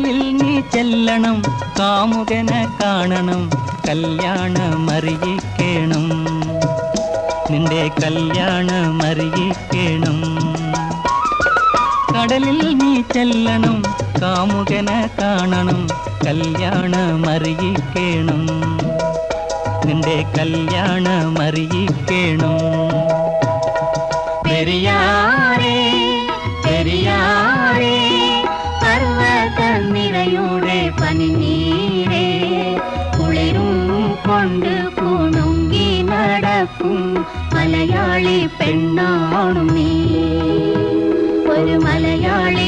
കടലിൽ നീ ചെല്ലണം, കാമുകനെ കാണണം, കല്യാണമറിയിക്കണം, നിന്റെ കല്യാണമറിയിക്കണം. കടലിൽ നീ ചെല്ലണം, കാമുകനെ കാണണം, കല്യാണമറിയിക്കണം, നിന്റെ കല്യാണമറിയിക്കണം. പെരിയാറേ പെരിയാറേ പർവ്വത നിരയുടെ പനിനീരേ, കുളിരും കൊണ്ട് കുണുങ്ങി നടക്കും മലയാളി പെണ്ണാണു നീ, ഒരു മലയാളി